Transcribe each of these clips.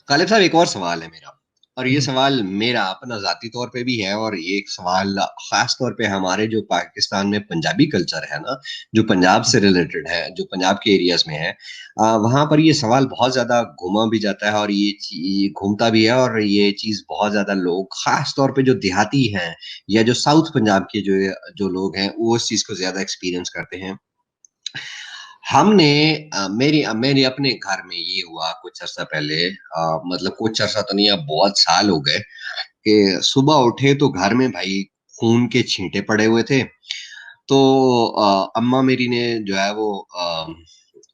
गालिब साहब, एक और सवाल है मेरा, और ये सवाल मेरा अपना ज़ाती तौर पे भी है, और ये एक सवाल ख़ास तौर पे हमारे जो पाकिस्तान में पंजाबी कल्चर है ना, जो पंजाब से रिलेटेड है, जो पंजाब के एरियाज़ में है, वहाँ पर ये सवाल बहुत ज़्यादा घुमा भी जाता है, और ये घूमता भी है, और ये चीज़ बहुत ज़्यादा लोग ख़ास तौर पे जो देहाती हैं या जो साउथ पंजाब के जो लोग हैं, वो इस चीज़ को ज़्यादा एक्सपीरियंस करते हैं। हमने मेरे अपने घर में ये हुआ कुछ अर्सा पहले, मतलब कुछ अर्सा तो नहीं, अब बहुत साल हो गए, कि सुबह उठे तो घर में भाई खून के छींटे पड़े हुए थे। तो अम्मा मेरी ने जो है वो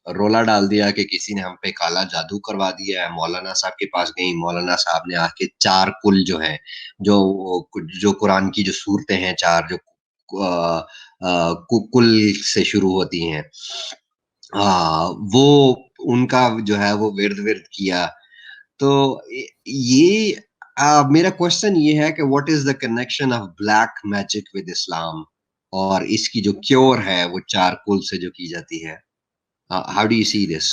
रोला डाल दिया कि किसी ने हम पे काला जादू करवा दिया है। मौलाना साहब के पास गईं, मौलाना साहब ने आके 4 कुल जो हैं, जो कुरान की जो सूरतें हैं 4, जो कुल से शुरू होती हैं, वो उनका जो है वो विर्द-विर्द किया। तो ये मेरा क्वेश्चन ये है कि what is the connection of black magic with इस्लाम, और इसकी जो क्योर है वो 4 कुल से जो की जाती है। How do you see this?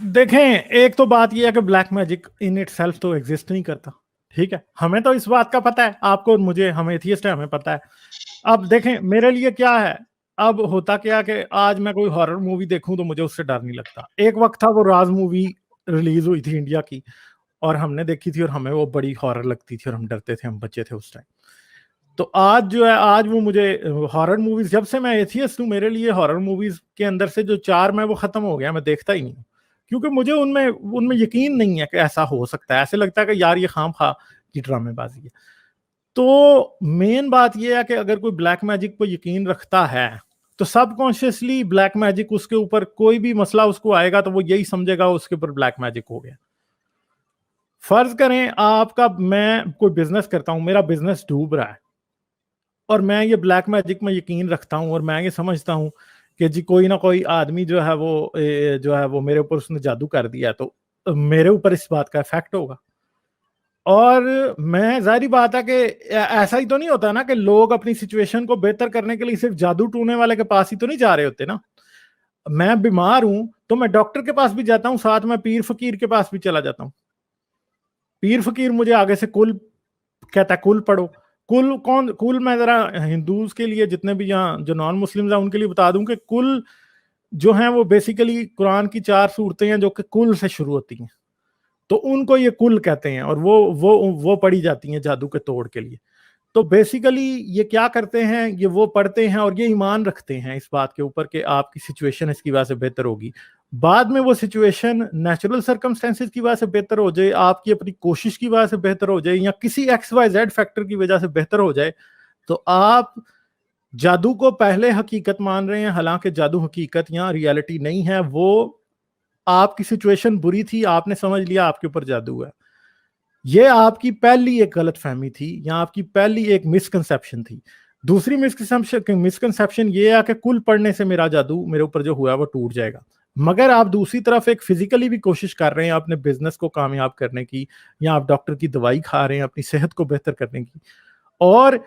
देखें, एक तो बात यह है कि black magic in it self तो एग्जिस्ट नहीं करता। ठीक है, हमें तो इस बात का पता है, आपको और मुझे, हम एथियस्ट है, हमें पता है। अब देखें मेरे लिए क्या है, अब होता क्या कि आज मैं कोई हॉरर मूवी देखूं तो मुझे उससे डर नहीं लगता। एक वक्त था वो राज मूवी रिलीज हुई थी इंडिया की, और हमने देखी थी और हमें वो बड़ी हॉरर लगती थी और हम डरते थे, हम बच्चे थे उस टाइम। तो आज जो है, आज वो मुझे हॉरर मूवीज, जब से मैं एथियस्ट हूँ मेरे लिए हॉरर मूवीज के अंदर से जो चार मैं वो खत्म हो गया, मैं देखता ही नहीं हूँ। क्योंकि मुझे उनमें उनमें यकीन नहीं है कि ऐसा हो सकता है। ऐसे लगता है कि यार ये खाम खा की ड्रामेबाजी है। तो मेन बात यह है कि अगर कोई ब्लैक मैजिक पर यकीन रखता है तो सबकॉन्शियसली ब्लैक मैजिक उसके ऊपर, कोई भी मसला उसको आएगा तो वो यही समझेगा उसके ऊपर ब्लैक मैजिक हो गया। फर्ज करें आपका, मैं कोई बिजनेस करता हूं, मेरा बिजनेस डूब रहा है, और मैं ये ब्लैक मैजिक में यकीन रखता हूं, और मैं ये समझता हूं कि जी कोई ना कोई आदमी जो है वो जो है वो मेरे ऊपर उसने जादू कर दिया, तो मेरे ऊपर इस बात का इफेक्ट होगा। और मैं, जाहिर बात है कि ऐसा ही तो नहीं होता ना कि लोग अपनी सिचुएशन को बेहतर करने के लिए सिर्फ जादू टूने वाले के पास ही तो नहीं जा रहे होते ना। मैं बीमार हूं तो मैं डॉक्टर के पास भी जाता हूं, साथ में पीर फकीर के पास भी चला जाता हूं। पीर फकीर मुझे आगे से कुल कहता है, कुल पढ़ो। कुल कौन कुल, मैं जरा हिंदूज के लिए, जितने भी यहाँ जो नॉन मुस्लिम हैं उनके लिए बता दूं कि कुल जो है वो बेसिकली कुरान की 4 सूरतें हैं जो कि कुल से शुरू होती हैं, तो उनको ये कुल कहते हैं, और वो पढ़ी जाती हैं जादू के तोड़ के लिए। तो बेसिकली ये क्या करते हैं, ये वो पढ़ते हैं और ये ईमान रखते हैं इस बात के ऊपर कि आपकी सिचुएशन इसकी वजह से बेहतर होगी। बाद में वो सिचुएशन नेचुरल सर्कमस्टेंसेस की वजह से बेहतर हो जाए, आपकी अपनी कोशिश की वजह से बेहतर हो जाए, या किसी एक्स वाई जेड फैक्टर की वजह से बेहतर हो जाए, तो आप जादू को पहले हकीकत मान रहे हैं, हालांकि जादू हकीकत या रियलिटी नहीं है। वो आपकी सिचुएशन बुरी थी, आपने समझ लिया आपके ऊपर जादू है। ये आपकी पहली एक गलत फहमी थी, या आपकी पहली एक मिसकंसेप्शन थी। दूसरी मिसकंसेप्शन ये है कि कुल पढ़ने से मेरा जादू मेरे ऊपर जो हुआ वो टूट जाएगा। मगर आप दूसरी तरफ एक फिजिकली भी कोशिश कर रहे हैं अपने बिजनेस को कामयाब करने की, या आप डॉक्टर की दवाई खा रहे हैं अपनी सेहत को बेहतर करने की, और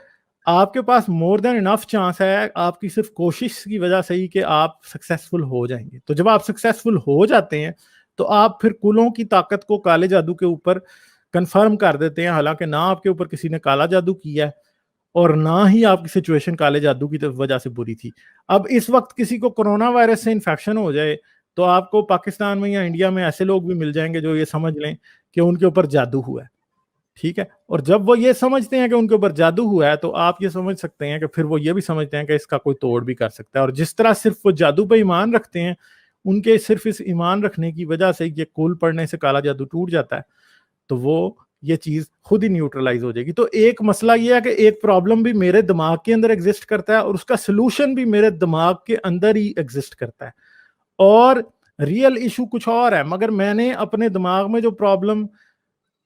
आपके पास मोर देन इनफ चांस है आपकी सिर्फ कोशिश की वजह से ही कि आप सक्सेसफुल हो जाएंगे। तो जब आप सक्सेसफुल हो जाते हैं तो आप फिर कुलों की ताकत को काले जादू के ऊपर कंफर्म कर देते हैं, हालांकि ना आपके ऊपर किसी ने काला जादू किया है और ना ही आपकी सिचुएशन काले जादू की वजह से बुरी थी। अब इस वक्त किसी को कोरोना वायरस से इन्फेक्शन हो जाए तो आपको पाकिस्तान में या इंडिया में ऐसे लोग भी मिल जाएंगे जो ये समझ लें कि उनके ऊपर जादू हुआ है। ठीक है, और जब वो ये समझते हैं कि उनके ऊपर जादू हुआ है तो आप ये समझ सकते हैं कि फिर वो ये भी समझते हैं कि इसका कोई तोड़ भी कर सकता है। और जिस तरह सिर्फ वो जादू पे ईमान रखते हैं, उनके सिर्फ इस ईमान रखने की वजह से ये कुल पढ़ने से काला जादू टूट जाता है, तो वो ये चीज खुद ही न्यूट्रलाइज हो जाएगी। तो एक मसला ये है कि एक प्रॉब्लम भी मेरे दिमाग के अंदर एग्जिस्ट करता है और उसका सोल्यूशन भी मेरे दिमाग के अंदर ही एग्जिस्ट करता है, और रियल इशू कुछ और है। मगर मैंने अपने दिमाग में जो प्रॉब्लम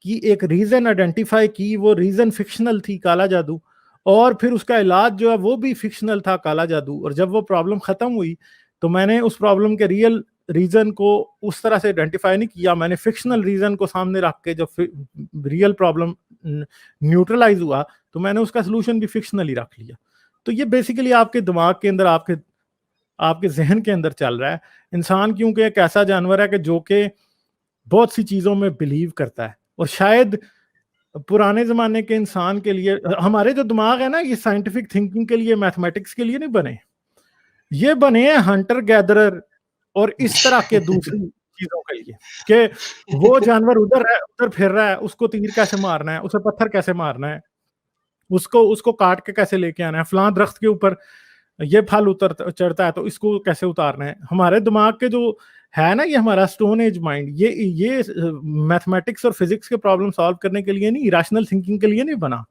की एक रीजन आइडेंटिफाई की, वो रीजन फिक्शनल थी, काला जादू, और फिर उसका इलाज जो है वो भी फिक्शनल था, काला जादू। और जब वो प्रॉब्लम खत्म हुई तो मैंने उस प्रॉब्लम के रियल रीजन को उस तरह से आइडेंटिफाई नहीं किया, मैंने फिक्शनल रीजन को सामने रख के, जब रियल प्रॉब्लम न्यूट्रलाइज हुआ तो मैंने उसका सोल्यूशन भी फिक्शनल ही रख लिया। तो ये बेसिकली आपके दिमाग के अंदर, आपके आपके जहन के अंदर चल रहा है। इंसान क्योंकि एक ऐसा जानवर है कि जो कि बहुत सी चीजों में बिलीव करता है। और शायद पुराने जमाने के इंसान के लिए, हमारे जो दिमाग है ना, ये साइंटिफिक थिंकिंग के लिए, मैथमेटिक्स के लिए नहीं बने, ये बने हैं हंटर गैदरर और इस तरह के दूसरी चीजों के लिए, कि वो जानवर उधर है, उधर फिर रहा है, उसको तीर कैसे मारना है, उसे पत्थर कैसे मारना है, उसको उसको काट के कैसे लेके आना है, फलां दरख्त के ऊपर ये फल उतर चढ़ता है तो इसको कैसे उतारना है। हमारे दिमाग के जो है ना, ये हमारा स्टोन एज माइंड, ये मैथमेटिक्स और फिजिक्स के प्रॉब्लम सॉल्व करने के लिए नहीं, रैशनल थिंकिंग के लिए नहीं बना।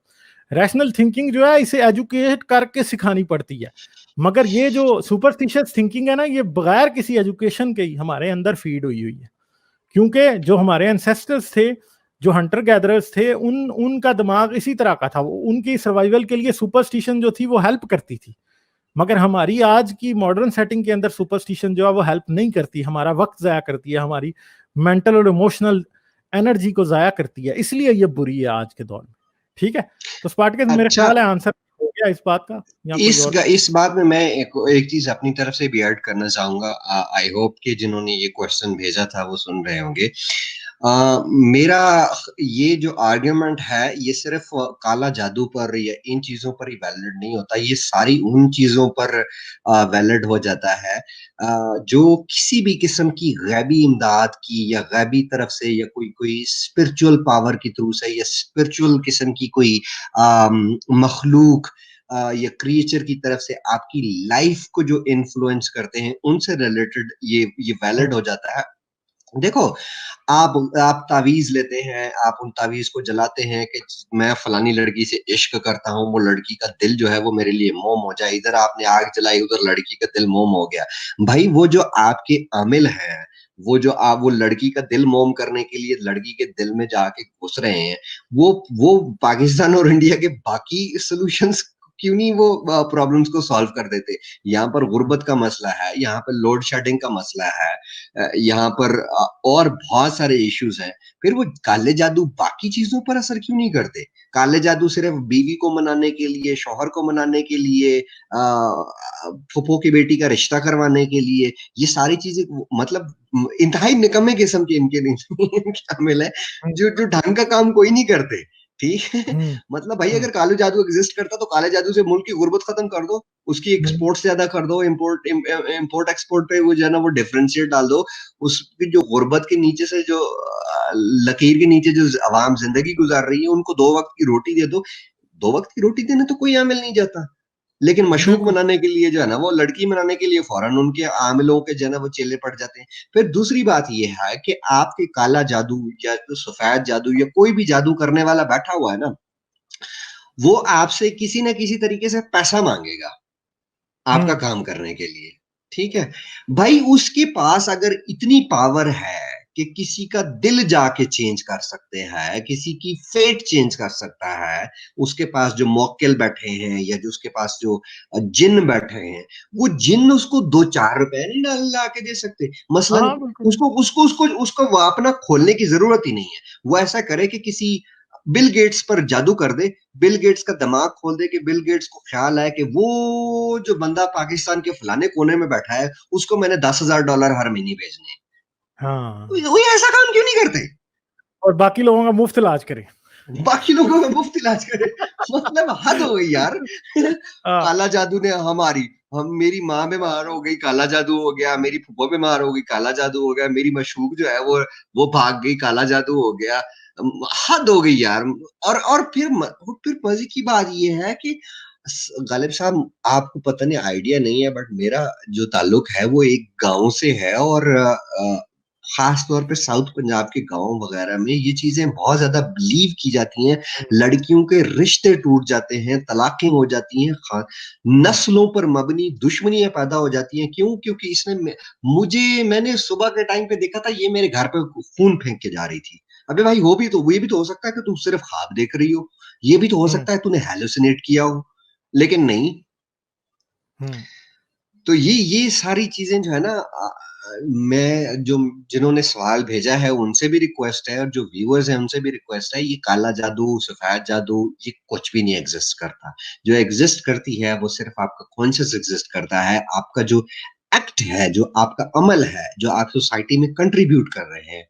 रैशनल थिंकिंग जो है इसे एजुकेट करके सिखानी पड़ती है, मगर ये जो सुपरस्टिशियस थिंकिंग है ना, ये बगैर किसी एजुकेशन के ही हमारे अंदर फीड हुई हुई है। क्योंकि जो हमारे एंसेस्टर्स थे, जो हंटर गैदरर्स थे, उनका दिमाग इसी तरह का था, उनकी सर्वाइवल के लिए सुपरस्टिशन जो थी वो हेल्प करती थी। मगर हमारी आज की मॉडर्न सेटिंग के अंदर सुपरस्टिशन जो है वो हेल्प नहीं करती, हमारा वक्त जाया करती है, हमारी मेंटल और इमोशनल एनर्जी को जाया करती है, इसलिए ये बुरी है आज के दौर में। ठीक है, तो स्पार्टकस मेरे अच्छा, ख्याल है आंसर हो गया इस बात का, या कोई और? इस बात में मैं एक चीज अपनी तरफ से भी ऐड करना चाहूंगा। आई होप कि जिन्होंने ये क्वेश्चन भेजा था वो सुन रहे होंगे। मेरा ये जो आर्ग्यूमेंट है ये सिर्फ काला जादू पर या इन चीजों पर ही वैलिड नहीं होता, ये सारी उन चीजों पर वैलिड हो जाता है जो किसी भी किस्म की गैबी इमदाद की या गैबी तरफ से या कोई कोई स्पिरिचुअल पावर के थ्रू से या स्पिरिचुअल किस्म की कोई मखलूक या क्रिएचर की तरफ से आपकी लाइफ को जो इन्फ्लुएंस करते हैं उनसे रिलेटेड ये वैलिड हो जाता है। देखो, आप तावीज लेते हैं, आप उन तावीज को जलाते हैं कि मैं फलानी लड़की से इश्क करता हूँ, वो लड़की का दिल जो है वो मेरे लिए मोम हो जाए। इधर आपने आग जलाई, उधर लड़की का दिल मोम हो गया। भाई वो जो आपके आमिल हैं, वो लड़की का दिल मोम करने के लिए लड़की के दिल में जाके घुस रहे हैं, वो पाकिस्तान और इंडिया के बाकी सॉल्यूशंस क्यों नहीं वो प्रॉब्लम्स को सॉल्व कर देते। यहाँ पर गुर्बत का मसला है, यहाँ पर लोड शेडिंग का मसला है, यहाँ पर और बहुत सारे इश्यूज हैं। फिर वो काले जादू बाकी चीजों पर असर क्यों नहीं करते? काले जादू सिर्फ बीवी को मनाने के लिए, शौहर को मनाने के लिए, फुफो की बेटी का रिश्ता करवाने के लिए, ये सारी चीजें मतलब इंतहाई निकम्मे किस्म के इनके शामिल है, जो जो ढंग का काम कोई नहीं करते। ठीक है, मतलब भाई अगर काले जादू एग्जिस्ट करता तो काले जादू से मुल्क की गुर्बत खत्म कर दो, उसकी एक्सपोर्ट ज्यादा कर दो, इम्पोर्ट एक्सपोर्ट पे वो जो है ना वो डिफरेंशिएट डाल दो। उसकी जो गुर्बत के नीचे से जो लकीर के नीचे जो आवाम जिंदगी गुजार रही है उनको 2 वक्त की रोटी दे दो। 2 वक्त की रोटी देने तो कोई आमिल नहीं जाता, लेकिन मशूक बिल्कुल। मनाने के लिए जो है ना वो लड़की मनाने के लिए फौरन उनके आमिलों के जो है ना वो चेले पड़ जाते हैं। फिर दूसरी बात ये है कि आपके काला जादू या तो सफेद जादू या कोई भी जादू करने वाला बैठा हुआ है ना, वो आपसे किसी ना किसी तरीके से पैसा मांगेगा आपका काम करने के लिए। ठीक है भाई, उसके पास अगर इतनी पावर है कि किसी का दिल जाके चेंज कर सकते हैं, किसी की फेट चेंज कर सकता है, उसके पास जो मौक्किल बैठे हैं या जो उसके पास जो जिन बैठे हैं, वो जिन उसको 2-4 रुपए नहीं डाल ला के दे सकते। मसलन हाँ बिल्कुल। उसको वो अपना खोलने की जरूरत ही नहीं है। वो ऐसा करे कि किसी बिल गेट्स पर जादू कर दे, बिल गेट्स का दिमाग खोल दे कि बिल गेट्स को ख्याल है कि वो जो बंदा पाकिस्तान के फलाने कोने में बैठा है उसको मैंने $10,000 हर महीने भेजने हैं। हाँ, वो ऐसा काम क्यों नहीं करते? और बाकी लोगों का मुफ्त इलाज करें। बाकी लोगों का मुफ्त इलाज करे। मतलब हद हो गई यार। हाँ, काला जादू ने हम मेरी माँ बीमार हो गई, काला जादू हो गया, मेरी फूफो बीमार हो गई, काला जादू हो गया, मेरी मशूक जो है वो भाग गई, काला जादू हो गया। हद हो गई यार। और फिर मजे की बात ये है कि गालिब साहब आपको पता नहीं आइडिया नहीं है, बट मेरा जो ताल्लुक है वो एक गांव से है, और खास तौर पे साउथ पंजाब के गांव वगैरह में ये चीजें बहुत ज्यादा बिलीव की जाती हैं। लड़कियों के रिश्ते टूट जाते हैं, तलाकें हो जाती हैं, नस्लों पर मबनी दुश्मनियां पैदा हो जाती हैं। क्यों? क्योंकि मैंने सुबह के टाइम पे देखा था, ये मेरे घर पे खून फेंक के जा रही थी। अबे भाई, ये भी तो हो सकता है कि तू सिर्फ ख्वाब देख रही हो, ये भी तो हो सकता है तूने हेलुसिनेट किया हो, लेकिन नहीं। तो ये सारी चीजें जो है ना, मैं जो जिन्होंने सवाल भेजा है उनसे भी रिक्वेस्ट है, और जो व्यूअर्स हैं उनसे भी रिक्वेस्ट है, ये काला जादू, सफेद जादू, ये कुछ भी नहीं एग्जिस्ट करता। जो एग्जिस्ट करती है वो सिर्फ आपका कॉन्शियस एग्जिस्ट करता है। आपका जो एक्ट है, जो आपका अमल है, जो आप सोसाइटी में कंट्रीब्यूट कर रहे हैं,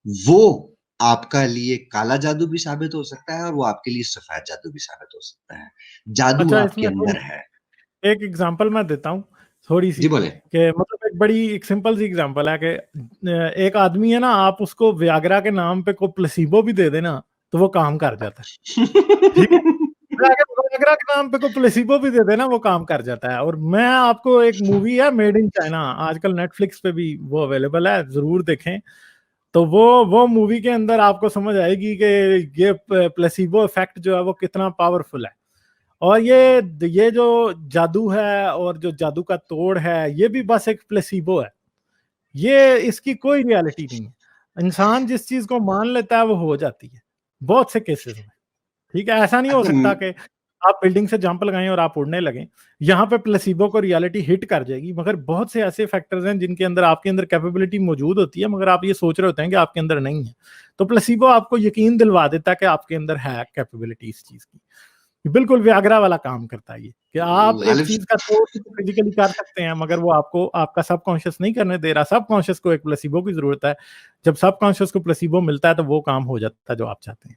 वो आपका लिए काला जादू भी साबित हो सकता है और वो आपके लिए सफेद जादू भी साबित हो सकता है। जादू अच्छा, आपके इसमें अंदर थोड़ी है। एक एग्जांपल मैं देता हूँ थोड़ी सी, जी बोले। कि मतलब एक बड़ी एक सिंपल सी एग्जांपल है कि एक आदमी है ना, आप उसको व्याग्रा के नाम पे को प्लेसिबो भी दे देना तो वो काम कर जाता है। ठीक है, व्याग्रा के नाम पे को प्लेसिबो भी दे देना वो काम कर जाता है। और मैं आपको एक मूवी है मेड इन चाइना, आजकल नेटफ्लिक्स पे भी वो अवेलेबल है, जरूर देखें। तो वो मूवी के अंदर आपको समझ आएगी कि ये प्लेसिबो इफेक्ट जो है वो कितना पावरफुल है। और ये जो जादू है और जो जादू का तोड़ है, ये भी बस एक प्लेसिबो है। ये इसकी कोई रियलिटी नहीं है। इंसान जिस चीज को मान लेता है वो हो जाती है बहुत से केसेस में। ठीक है, ऐसा नहीं हो अच्छा सकता कि आप बिल्डिंग से जंप लगाएं और आप उड़ने लगें। यहाँ पे प्लेसिबो को रियलिटी हिट कर जाएगी, मगर बहुत से ऐसे फैक्टर्स हैं जिनके अंदर आपके अंदर कैपेबिलिटी मौजूद होती है, मगर आप ये सोच रहे होते हैं कि आपके अंदर नहीं है। तो प्लेसिबो आपको यकीन दिलवा देता है कि आपके अंदर है कैपेबिलिटी इस चीज की। बिल्कुल व्याग्रा वाला काम करता है ये, कि आप एक आलिफ, चीज का तोड़ फिजिकली कर सकते हैं, मगर वो आपको आपका सबकॉन्शियस नहीं करने दे रहा। सबकॉन्शियस को एक प्लेसिबो की जरूरत है। जब सबकॉन्शियस को प्लेसिबो मिलता है तो वो काम हो जाता है जो आप चाहते हैं।